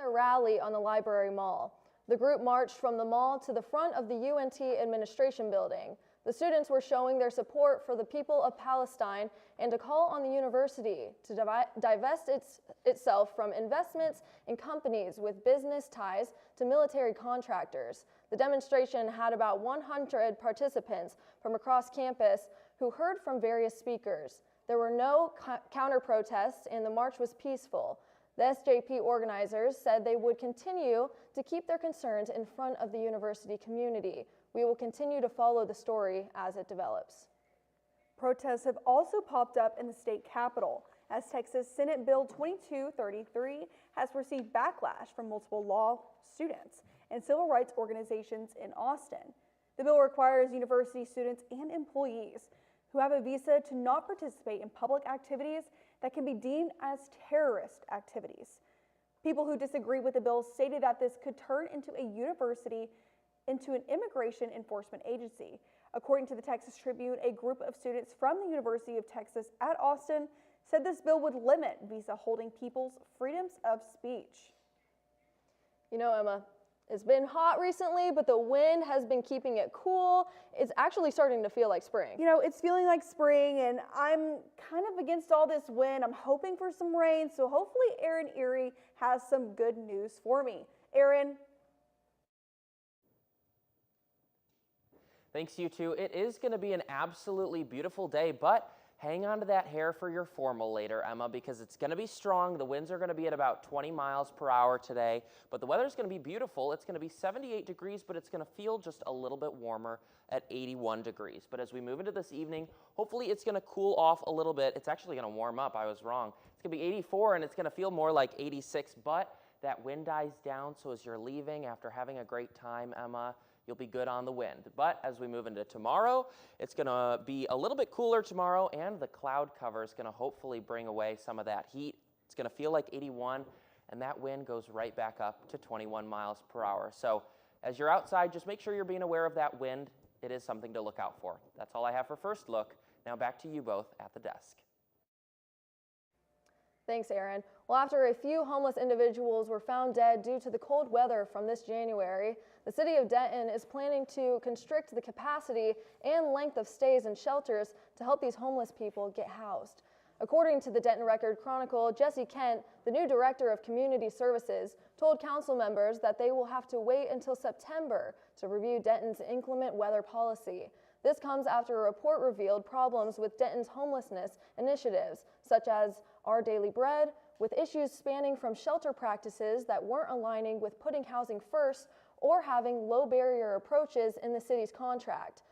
their rally on the Library Mall. The group marched from the mall to the front of the UNT administration building. The students were showing their support for the people of Palestine and a call on the university to divest itself from investments in companies with business ties to military contractors. The demonstration had about 100 participants from across campus who heard from various speakers. There were no counter-protests and the march was peaceful. The SJP organizers said they would continue to keep their concerns in front of the university community. We will continue to follow the story as it develops. Protests have also popped up in the state capitol as Texas Senate Bill 2233 has received backlash from multiple law students and civil rights organizations in Austin. The bill requires university students and employees who have a visa to not participate in public activities that can be deemed as terrorist activities. People who disagree with the bill stated that this could turn into a university into an immigration enforcement agency. According to the Texas Tribune, a group of students from the University of Texas at Austin said this bill would limit visa-holding people's freedoms of speech. You know, Emma, it's been hot recently, but the wind has been keeping it cool. It's actually starting to feel like spring. You know, it's feeling like spring, and I'm kind of against all this wind. I'm hoping for some rain, so hopefully Aaron Erie has some good news for me. Aaron? Thanks, you two. It is going to be an absolutely beautiful day, but hang on to that hair for your formal later, Emma, because it's going to be strong. The winds are going to be at about 20 miles per hour today, but the weather's going to be beautiful. It's going to be 78 degrees, but it's going to feel just a little bit warmer at 81 degrees. But as we move into this evening, hopefully it's going to cool off a little bit. It's actually going to warm up. I was wrong. It's going to be 84, and it's going to feel more like 86, but that wind dies down, so as you're leaving after having a great time, Emma, you'll be good on the wind. But as we move into tomorrow, it's going to be a little bit cooler tomorrow, and the cloud cover is going to hopefully bring away some of that heat. It's going to feel like 81, and that wind goes right back up to 21 miles per hour. So as you're outside, just make sure you're being aware of that wind. It is something to look out for. That's all I have for First Look. Now back to you both at the desk. Thanks, Aaron. Well, after a few homeless individuals were found dead due to the cold weather from this January, the city of Denton is planning to constrict the capacity and length of stays in shelters to help these homeless people get housed. According to the Denton Record-Chronicle, Jesse Kent, the new director of community services, told council members that they will have to wait until September to review Denton's inclement weather policy. This comes after a report revealed problems with Denton's homelessness initiatives, such as Our Daily Bread, with issues spanning from shelter practices that weren't aligning with putting housing first or having low barrier approaches in the city's contract.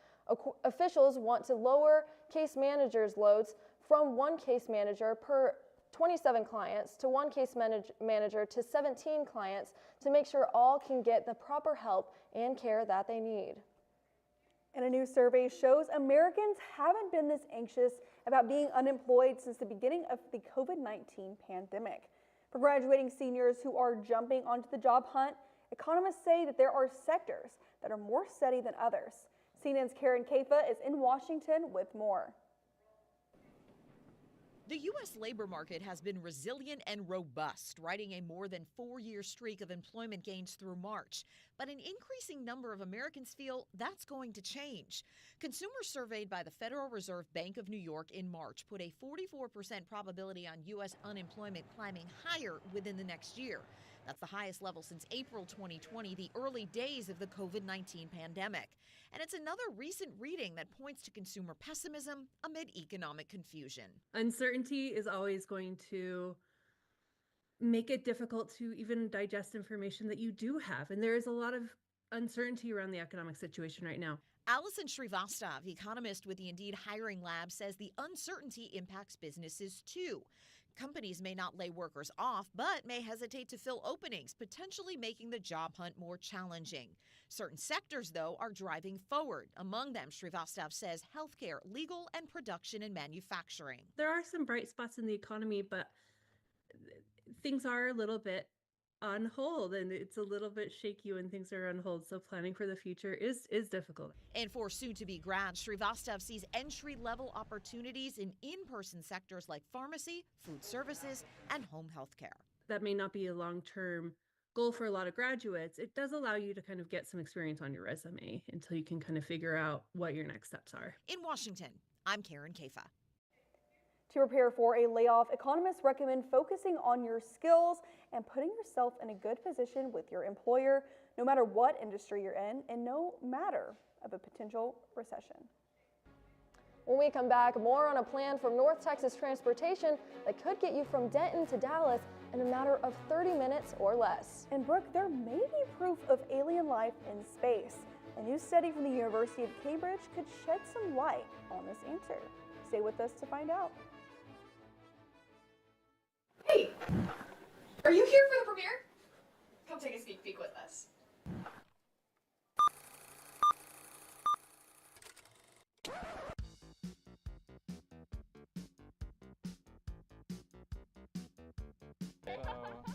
Officials want to lower case managers' loads from one case manager per 27 clients to one case manager to 17 clients to make sure all can get the proper help and care that they need. And a new survey shows Americans haven't been this anxious about being unemployed since the beginning of the COVID-19 pandemic. For graduating seniors who are jumping onto the job hunt, economists say that there are sectors that are more steady than others. CNN's Karen Kafa is in Washington with more. The U.S. labor market has been resilient and robust, riding a more than 4-year streak of employment gains through March. But an increasing number of Americans feel that's going to change. Consumers surveyed by the Federal Reserve Bank of New York in March put a 44% probability on U.S. unemployment climbing higher within the next year. That's the highest level since April 2020, the early days of the COVID-19 pandemic. And it's another recent reading that points to consumer pessimism amid economic confusion. Uncertainty is always going to make it difficult to even digest information that you do have. And there is a lot of uncertainty around the economic situation right now. Allison Srivastava, economist with the Indeed Hiring Lab, says the uncertainty impacts businesses too. Companies may not lay workers off, but may hesitate to fill openings, potentially making the job hunt more challenging. Certain sectors, though, are driving forward. Among them, Srivastava says healthcare, legal, and production and manufacturing. There are some bright spots in the economy, but things are a little bit on hold, and it's a little bit shaky when things are on hold. So planning for the future is difficult. And for soon-to-be grads, Srivastava sees entry-level opportunities in in-person sectors like pharmacy, food services, and home health care. That may not be a long-term goal for a lot of graduates, it does allow you to kind of get some experience on your resume until you can kind of figure out what your next steps are. In Washington, I'm Karen Kafa. To prepare for a layoff, economists recommend focusing on your skills and putting yourself in a good position with your employer, no matter what industry you're in and no matter of a potential recession. When we come back, more on a plan from North Texas Transportation that could get you from Denton to Dallas in a matter of 30 minutes or less. And Brooke, there may be proof of alien life in space. A new study from the University of Cambridge could shed some light on this answer. Stay with us to find out. Hey, are you here for the premiere? Come take a sneak peek with us.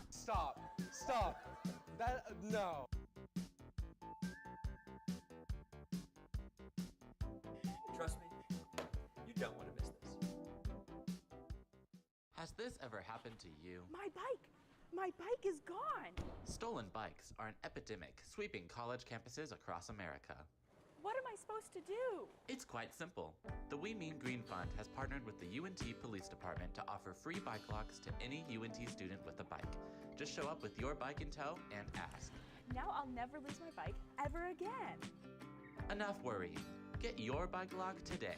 Stop. No. Trust me, you don't want to miss this. Has this ever happened to you? My bike is gone. Stolen bikes are an epidemic sweeping college campuses across America. What am I supposed to do? It's quite simple. The We Mean Green Fund has partnered with the UNT Police Department to offer free bike locks to any UNT student with a bike. Just show up with your bike in tow and ask. Now I'll never lose my bike ever again. Enough worrying. Get your bike lock today.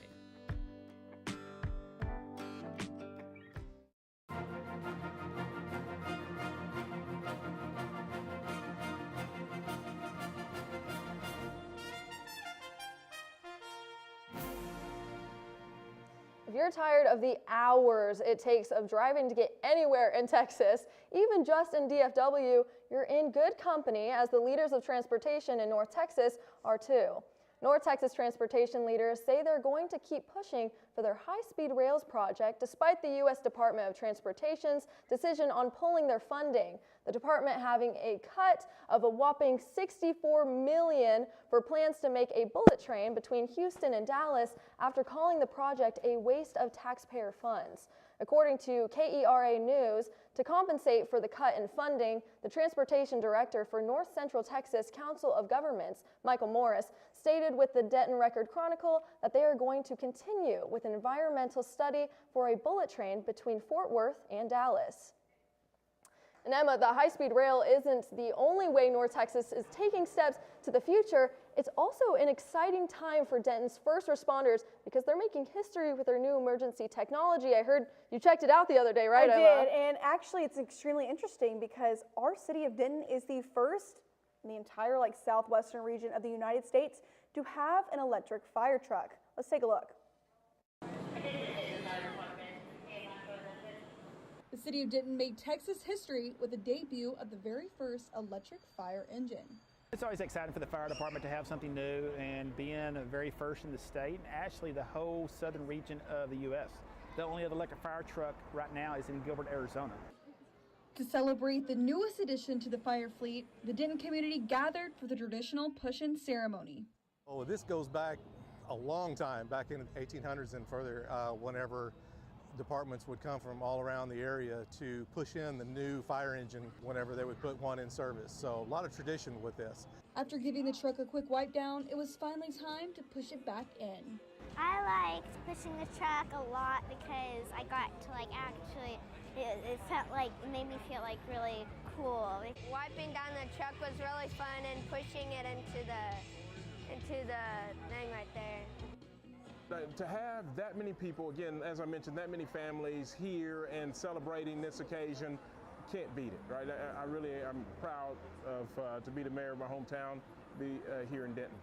If you're tired of the hours it takes of driving to get anywhere in Texas, even just in DFW, you're in good company, as the leaders of transportation in North Texas are too. North Texas transportation leaders say they're going to keep pushing for their high-speed rails project despite the U.S. Department of Transportation's decision on pulling their funding. The department having a cut of a whopping $64 million for plans to make a bullet train between Houston and Dallas after calling the project a waste of taxpayer funds. According to KERA News, to compensate for the cut in funding, the transportation director for North Central Texas Council of Governments, Michael Morris, stated with the Denton Record Chronicle that they are going to continue with an environmental study for a bullet train between Fort Worth and Dallas. And Emma, the high-speed rail isn't the only way North Texas is taking steps to the future. It's also an exciting time for Denton's first responders because they're making history with their new emergency technology. I heard you checked it out the other day, right, I Emma? did, and actually it's extremely interesting because our city of Denton is the first in the entire southwestern region of the United States to have an electric fire truck. Let's take a look. The city of Denton made Texas history with the debut of the very first electric fire engine. It's always exciting for the fire department to have something new and being the very first in the state, and actually the whole southern region of the U.S. The only other electric fire truck right now is in Gilbert, Arizona. To celebrate the newest addition to the fire fleet, the Denton community gathered for the traditional push-in ceremony. Oh, this goes back a long time, back in the 1800s and further, whenever departments would come from all around the area to push in the new fire engine whenever they would put one in service. So a lot of tradition with this. After giving the truck a quick wipe down, it was finally time to push it back in. I liked pushing the truck a lot because I got to actually, it felt like, it made me feel really cool. Wiping down the truck was really fun and pushing it into the thing right there. To have that many people, again, as I mentioned, that many families here and celebrating this occasion, can't beat it, right? I'm proud of to be the mayor of my hometown, be here in Denton.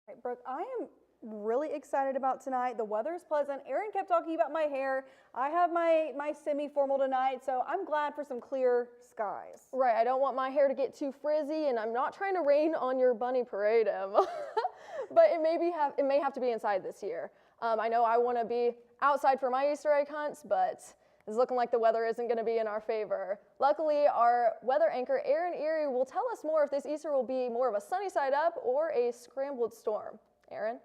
All right, Brooke, I am really excited about tonight. The weather is pleasant. Aaron kept talking about my hair. I have my semi-formal tonight, so I'm glad for some clear skies. Right, I don't want my hair to get too frizzy, and I'm not trying to rain on your bunny parade, Emma. But it may have to be inside this year. I know I want to be outside for my Easter egg hunts, but it's looking like the weather isn't going to be in our favor. Luckily, our weather anchor, Aaron Erie, will tell us more if this Easter will be more of a sunny side up or a scrambled storm. Aaron?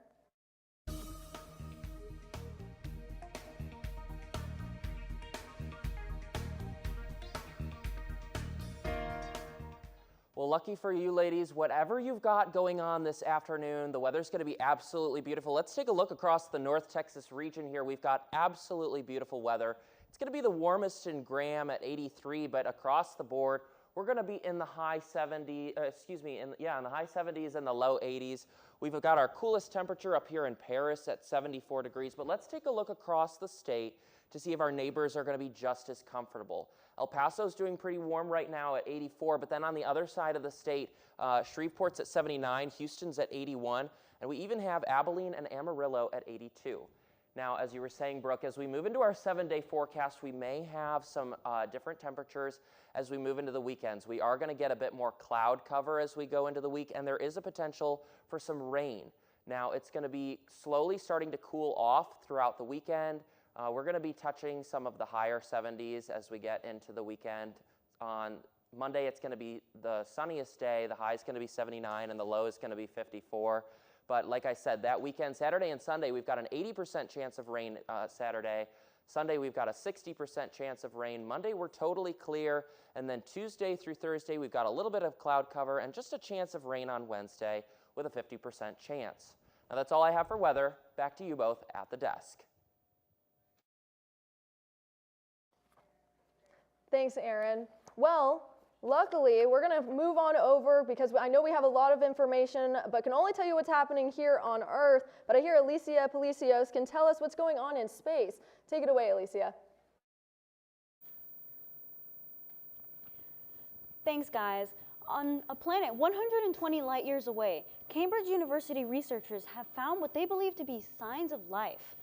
Well, lucky for you ladies, whatever you've got going on this afternoon, the weather's going to be absolutely beautiful. Let's take a look across the North Texas region here. We've got absolutely beautiful weather. It's going to be the warmest in Graham at 83, but across the board, we're going to be in the high 70s, in the high 70s and the low 80s. We've got our coolest temperature up here in Paris at 74 degrees, but let's take a look across the state to see if our neighbors are going to be just as comfortable. El Paso's doing pretty warm right now at 84, but then on the other side of the state, Shreveport's at 79, Houston's at 81, and we even have Abilene and Amarillo at 82. Now, as you were saying, Brooke, as we move into our 7-day forecast, we may have some different temperatures as we move into the weekends. We are going to get a bit more cloud cover as we go into the week, and there is a potential for some rain. Now, it's going to be slowly starting to cool off throughout the weekend. We're going to be touching some of the higher 70s as we get into the weekend. On Monday, it's going to be the sunniest day. The high is going to be 79, and the low is going to be 54. But like I said, that weekend, Saturday and Sunday, we've got an 80% chance of rain Saturday. Sunday, we've got a 60% chance of rain. Monday, we're totally clear. And then Tuesday through Thursday, we've got a little bit of cloud cover and just a chance of rain on Wednesday with a 50% chance. Now, that's all I have for weather. Back to you both at the desk. Thanks, Aaron. Well, luckily, we're going to move on over because I know we have a lot of information, but can only tell you what's happening here on Earth. But I hear Alicia Palacios can tell us what's going on in space. Take it away, Alicia. Thanks, guys. On a planet 120 light years away, Cambridge University researchers have found what they believe to be signs of life.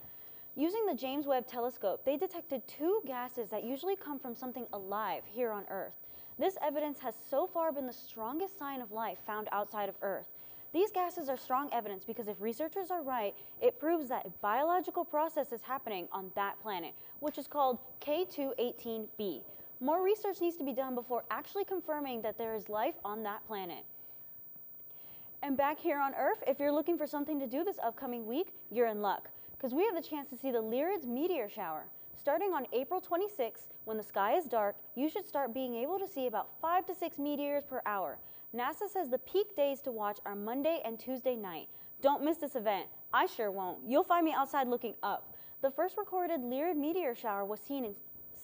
Using the James Webb Telescope, they detected 2 gases that usually come from something alive here on Earth. This evidence has so far been the strongest sign of life found outside of Earth. These gases are strong evidence because if researchers are right, it proves that a biological process is happening on that planet, which is called K218b. More research needs to be done before actually confirming that there is life on that planet. And back here on Earth, if you're looking for something to do this upcoming week, you're in luck, because we have the chance to see the Lyrids meteor shower. Starting on April 26th, when the sky is dark, you should start being able to see about 5 to 6 meteors per hour. NASA says the peak days to watch are Monday and Tuesday night. Don't miss this event. I sure won't. You'll find me outside looking up. The first recorded Lyrid meteor shower was seen in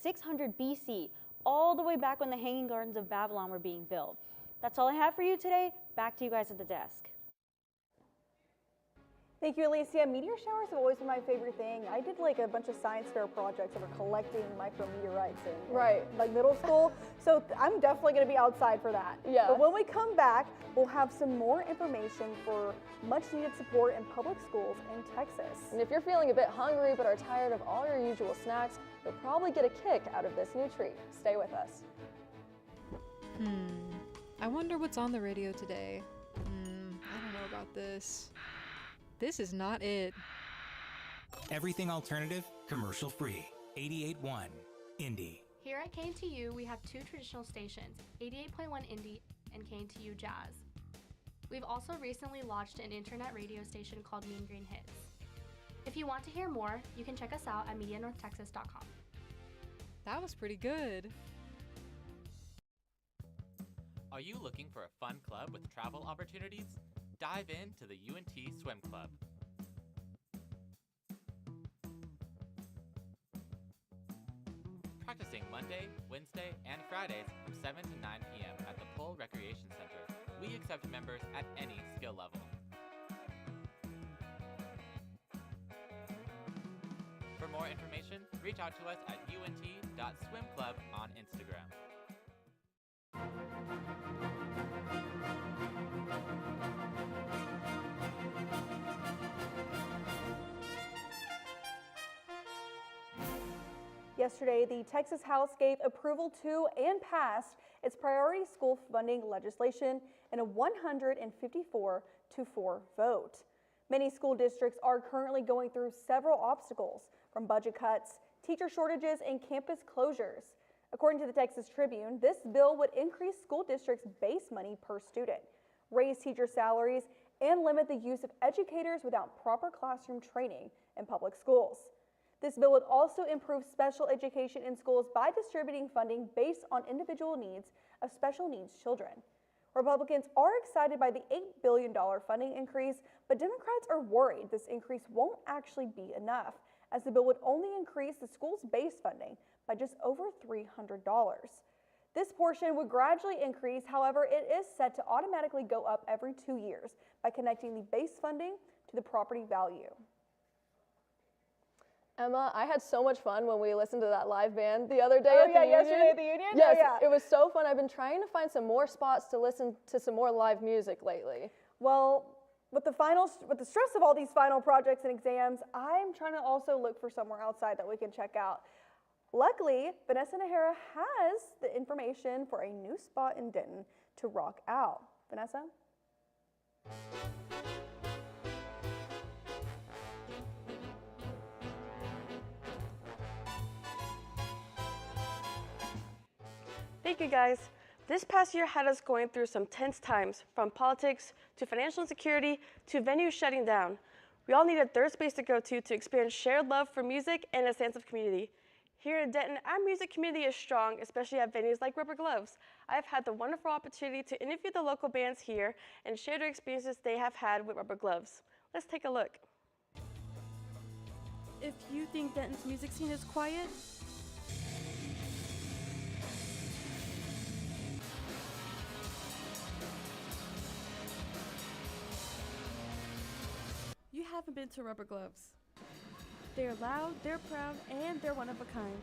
600 BC, all the way back when the Hanging Gardens of Babylon were being built. That's all I have for you today. Back to you guys at the desk. Thank you, Alicia. Meteor showers have always been my favorite thing. I did like a bunch of science fair projects that were collecting micrometeorites in like middle school. So I'm definitely going to be outside for that. Yeah. But when we come back, we'll have some more information for much needed support in public schools in Texas. And if you're feeling a bit hungry but are tired of all your usual snacks, you'll probably get a kick out of this new treat. Stay with us. I wonder what's on the radio today. I don't know about this. This is not it. Everything alternative, commercial free. 88.1 Indie. Here at KNTU, we have 2 traditional stations, 88.1 Indie and KNTU Jazz. We've also recently launched an internet radio station called Mean Green Hits. If you want to hear more, you can check us out at MediaNorthTexas.com. That was pretty good. Are you looking for a fun club with travel opportunities? Dive into the UNT Swim Club. Practicing Monday, Wednesday, and Fridays from 7 to 9 p.m. at the Pole Recreation Center. We accept members at any skill level. For more information, reach out to us at unt.swimclub on Instagram. Yesterday, the Texas House gave approval to and passed its priority school funding legislation in a 154-4 vote. Many school districts are currently going through several obstacles, from budget cuts, teacher shortages, and campus closures. According to the Texas Tribune, this bill would increase school districts' base money per student, raise teacher salaries, and limit the use of educators without proper classroom training in public schools. This bill would also improve special education in schools by distributing funding based on individual needs of special needs children. Republicans are excited by the $8 billion funding increase, but Democrats are worried this increase won't actually be enough, as the bill would only increase the school's base funding by just over $300. This portion would gradually increase, however, it is set to automatically go up every 2 years by connecting the base funding to the property value. Emma, I had so much fun when we listened to that live band the other day Oh, at the yeah, Union. yesterday at the Union? Yes, Oh, yeah. it was so fun. I've been trying to find some more spots to listen to some more live music lately. Well, with the stress of all these final projects and exams, I'm trying to also look for somewhere outside that we can check out. Luckily, Vanessa Nahara has the information for a new spot in Denton to rock out. Vanessa? Thank you, guys. This past year had us going through some tense times, from politics to financial insecurity to venues shutting down. We all need a third space to go to experience shared love for music and a sense of community. Here in Denton, our music community is strong, especially at venues like Rubber Gloves. I've had the wonderful opportunity to interview the local bands here and share their experiences they have had with Rubber Gloves. Let's take a look. If you think Denton's music scene is quiet, you haven't been to Rubber Gloves. They're loud, they're proud, and they're one of a kind.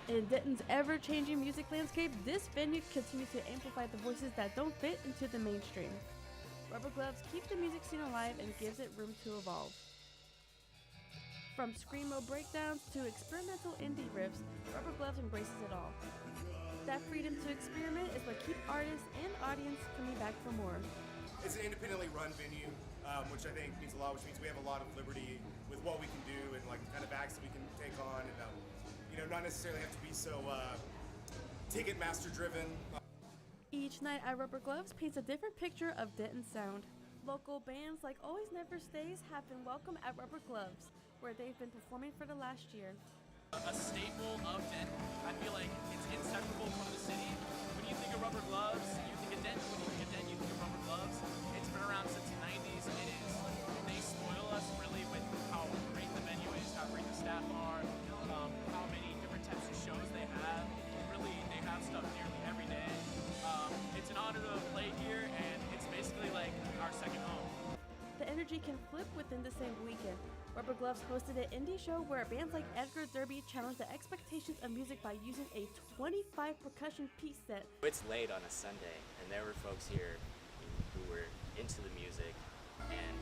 In Denton's ever-changing music landscape, this venue continues to amplify the voices that don't fit into the mainstream. Rubber Gloves keep the music scene alive and gives it room to evolve. From screamo breakdowns to experimental indie riffs, Rubber Gloves embraces it all. That freedom to experiment is what keeps artists and audience coming back for more. It's an independently run venue, which I think means a lot, which means we have a lot of liberty with what we can do and like the kind of acts that we can take on, and not necessarily have to be so Ticketmaster driven. Each night at Rubber Gloves paints a different picture of Denton sound. Local bands like Always Never Stays have been welcome at Rubber Gloves, where they've been performing for the last year. A staple of Denton. I feel like it's inseparable from the city. When you think of Rubber Gloves, you think of Denton. When you think of Denton, you think of Rubber Gloves. It's been around since the 90s. They spoil us really with how great the venue is, how great the staff are, how many different types of shows they have. Really, they have stuff nearly every day. It's an honor to play here, and it's basically like our second home. The energy can flip within the same weekend. Rubber Gloves hosted an indie show where bands like Edgar Derby challenged the expectations of music by using a 25 percussion piece set. It's late on a Sunday, and there were folks here who were into the music, and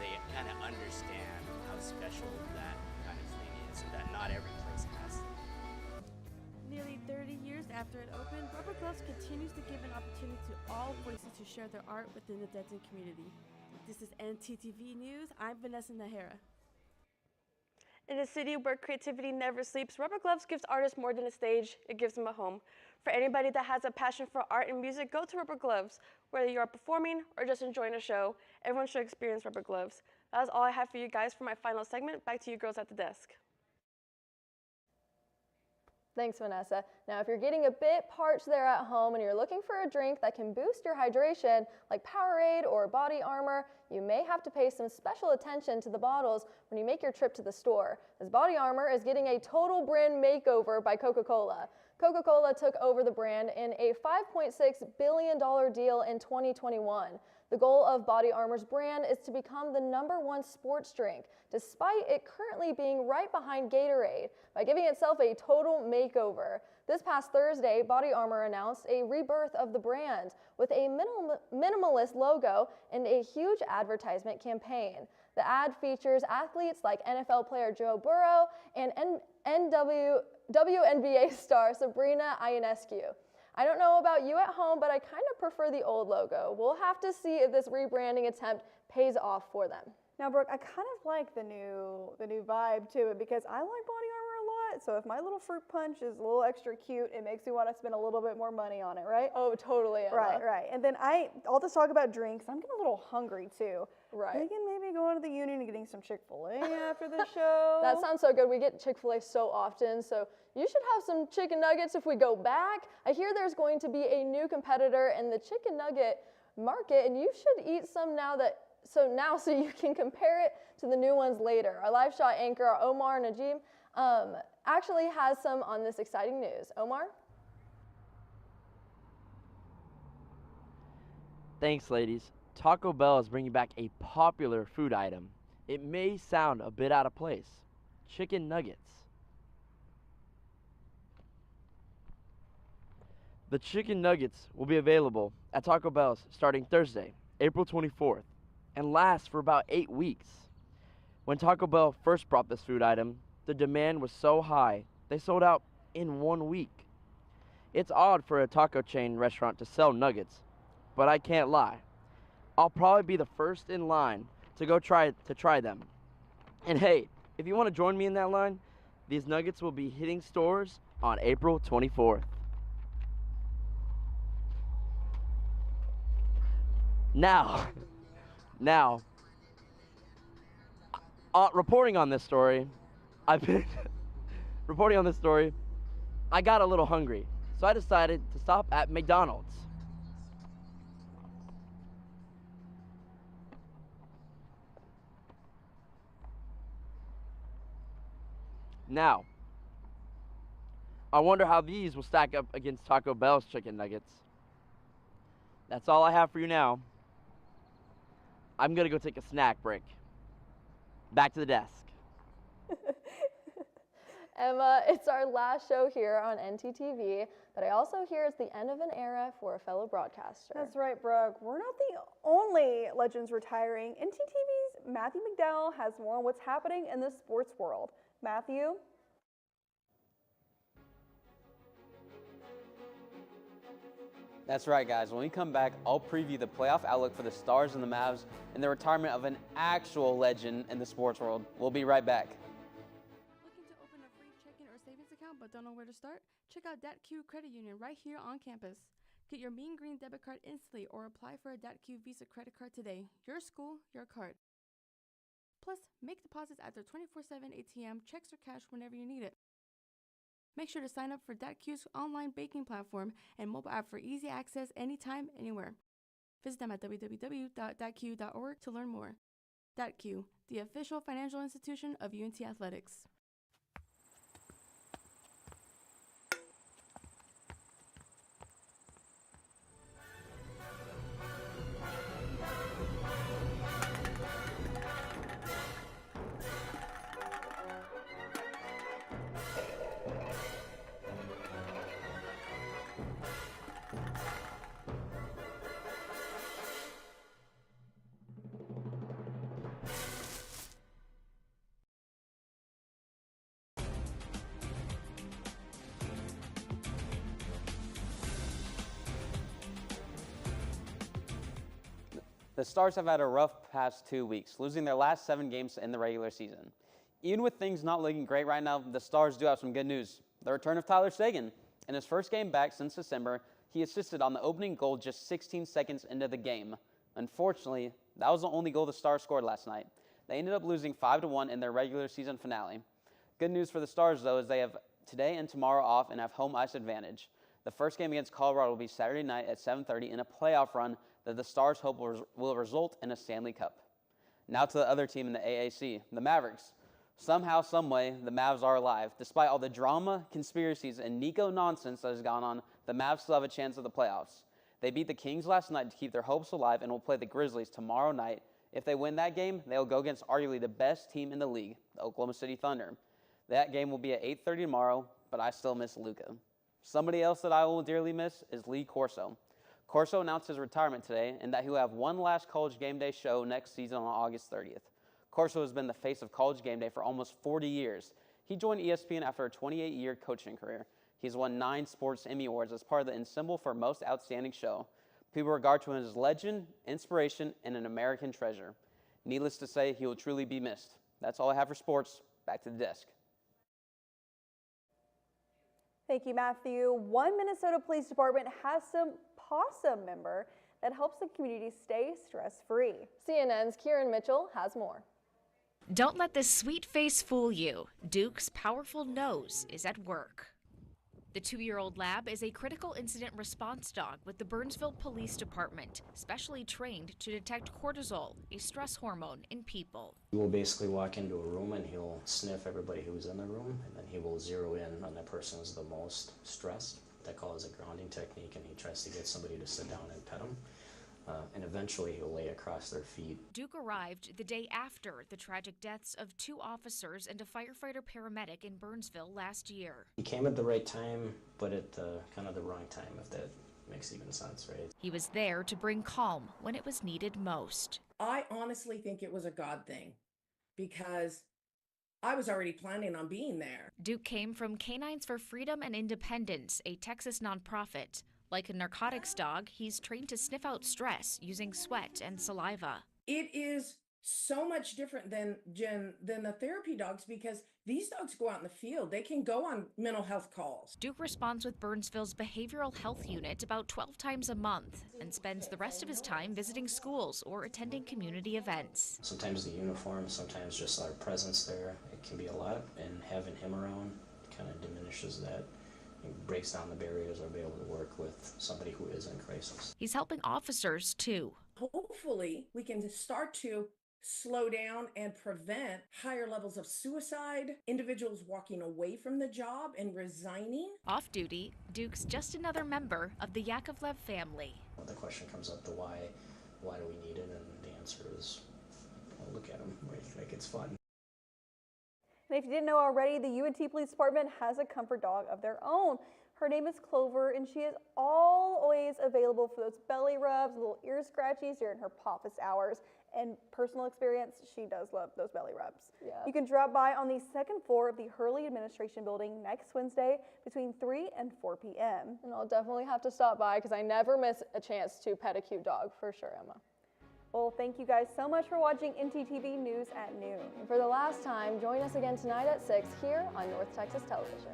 they kind of understand how special that kind of thing is, and that not every place has it. Nearly 30 years after it opened, Rubber Gloves continues to give an opportunity to all voices to share their art within the Denton community. This is ntTV News. I'm Vanessa Nahara. In a city where creativity never sleeps, Rubber Gloves gives artists more than a stage, it gives them a home. For anybody that has a passion for art and music, go to Rubber Gloves. Whether you are performing or just enjoying a show, everyone should experience Rubber Gloves. That is all I have for you guys for my final segment. Back to you girls at the desk. Thanks, Vanessa. Now, if you're getting a bit parched there at home and you're looking for a drink that can boost your hydration, like Powerade or Body Armor, you may have to pay some special attention to the bottles when you make your trip to the store, as Body Armor is getting a total brand makeover by Coca-Cola. Coca-Cola took over the brand in a $5.6 billion deal in 2021. The goal of Body Armor's brand is to become the #1 sports drink, despite it currently being right behind Gatorade, by giving itself a total makeover. This past Thursday, Body Armor announced a rebirth of the brand with a minimalist logo and a huge advertisement campaign. The ad features athletes like NFL player Joe Burrow and WNBA star Sabrina Ionescu. I don't know about you at home, but I kind of prefer the old logo. We'll have to see if this rebranding attempt pays off for them. Now, Brooke, I kind of like the new vibe to it because I like Body Armor a lot, that. So if my little fruit punch is a little extra cute, it makes me want to spend a little bit more money on it, right? Oh, totally, Emma. Right. And then all this talk about drinks, I'm getting a little hungry too. Right. Thinking maybe going to the Union and getting some Chick-fil-A after the show. That sounds so good. We get Chick-fil-A so often, so you should have some chicken nuggets if we go back. I hear there's going to be a new competitor in the chicken nugget market, and you should eat some now so you can compare it to the new ones later. Our live shot anchor, Omar Najim, actually has some on this exciting news. Omar? Thanks, ladies. Taco Bell is bringing back a popular food item. It may sound a bit out of place. Chicken nuggets. The chicken nuggets will be available at Taco Bell's starting Thursday, April 24th, and last for about 8 weeks. When Taco Bell first brought this food item, the demand was so high, they sold out in 1 week. It's odd for a taco chain restaurant to sell nuggets, but I can't lie. I'll probably be the first in line to try them. And hey, if you want to join me in that line, these nuggets will be hitting stores on April 24th. Now, reporting on this story, I got a little hungry, so I decided to stop at McDonald's. Now, I wonder how these will stack up against Taco Bell's chicken nuggets. That's all I have for you now. I'm gonna go take a snack break. Back to the desk. Emma, it's our last show here on ntTV, but I also hear it's the end of an era for a fellow broadcaster. That's right, Brooke. We're not the only legends retiring. ntTV's Matthew McDowell has more on what's happening in the sports world. Matthew? That's right, guys. When we come back, I'll preview the playoff outlook for the Stars and the Mavs and the retirement of an actual legend in the sports world. We'll be right back. Looking to open a free checking or savings account but don't know where to start? Check out DebtQ Credit Union right here on campus. Get your Mean Green debit card instantly or apply for a DebtQ Visa credit card today. Your school, your card. Plus, make deposits at their 24/7 ATM, checks or cash whenever you need it. Make sure to sign up for DebtQ's online banking platform and mobile app for easy access anytime, anywhere. Visit them at www.debtq.org to learn more. DebtQ, the official financial institution of UNT Athletics. The Stars have had a rough past 2 weeks, losing their last 7 games in the regular season. Even with things not looking great right now, the Stars do have some good news. The return of Tyler Seguin. In his first game back since December, he assisted on the opening goal just 16 seconds into the game. Unfortunately, that was the only goal the Stars scored last night. They ended up losing 5-1 in their regular season finale. Good news for the Stars, though, is they have today and tomorrow off and have home ice advantage. The first game against Colorado will be Saturday night at 7:30 in a playoff run that the Stars hope will result in a Stanley Cup. Now to the other team in the AAC, the Mavericks. Somehow, someway, the Mavs are alive. Despite all the drama, conspiracies, and Nico nonsense that has gone on, the Mavs still have a chance at the playoffs. They beat the Kings last night to keep their hopes alive and will play the Grizzlies tomorrow night. If they win that game, they will go against arguably the best team in the league, the Oklahoma City Thunder. That game will be at 8:30 tomorrow, but I still miss Luka. Somebody else that I will dearly miss is Lee Corso. Corso announced his retirement today and that he will have one last College Game Day show next season on August 30th. Corso has been the face of College Game Day for almost 40 years. He joined ESPN after a 28-year coaching career. He's won 9 Sports Emmy Awards as part of the Ensemble for Most Outstanding Show. People regard him as legend, inspiration, and an American treasure. Needless to say, he will truly be missed. That's all I have for sports. Back to the desk. Thank you, Matthew. One Minnesota Police Department has some possum member that helps the community stay stress-free. CNN's Kieran Mitchell has more. Don't let the sweet face fool you. Duke's powerful nose is at work. The 2-year-old lab is a critical incident response dog with the Burnsville Police Department, specially trained to detect cortisol, a stress hormone in people. He will basically walk into a room and he'll sniff everybody who's in the room, and then he will zero in on the person who's the most stressed. That calls a grounding technique, and he tries to get somebody to sit down and pet him. And eventually he'll lay across their feet. Duke arrived the day after the tragic deaths of 2 officers and a firefighter-paramedic in Burnsville last year. He came at the right time, but at kind of the wrong time, if that makes even sense, right? He was there to bring calm when it was needed most. I honestly think it was a God thing, because I was already planning on being there. Duke came from Canines for Freedom and Independence, a Texas nonprofit. Like a narcotics dog, he's trained to sniff out stress using sweat and saliva. It is so much different than the therapy dogs, because these dogs go out in the field. They can go on mental health calls. Duke responds with Burnsville's behavioral health unit about 12 times a month and spends the rest of his time visiting schools or attending community events. Sometimes the uniform, sometimes just our presence there, it can be a lot, and having him around kind of diminishes that. It breaks down the barriers of being able to work with somebody who is in crisis. He's helping officers too. Hopefully, we can start to slow down and prevent higher levels of suicide, individuals walking away from the job and resigning. Off duty, Duke's just another member of the Yakovlev family. The question comes up to why do we need it, and the answer is, well, look at him, like it's fun. And if you didn't know already, the UNT Police Department has a comfort dog of their own. Her name is Clover, and she is always available for those belly rubs, little ear scratchies during her office hours. And personal experience, she does love those belly rubs. Yeah. You can drop by on the 2nd floor of the Hurley Administration Building next Wednesday between 3 and 4 p.m. And I'll definitely have to stop by because I never miss a chance to pet a cute dog, for sure, Emma. Well, thank you guys so much for watching ntTV News at noon. And for the last time, join us again tonight at 6 here on North Texas Television.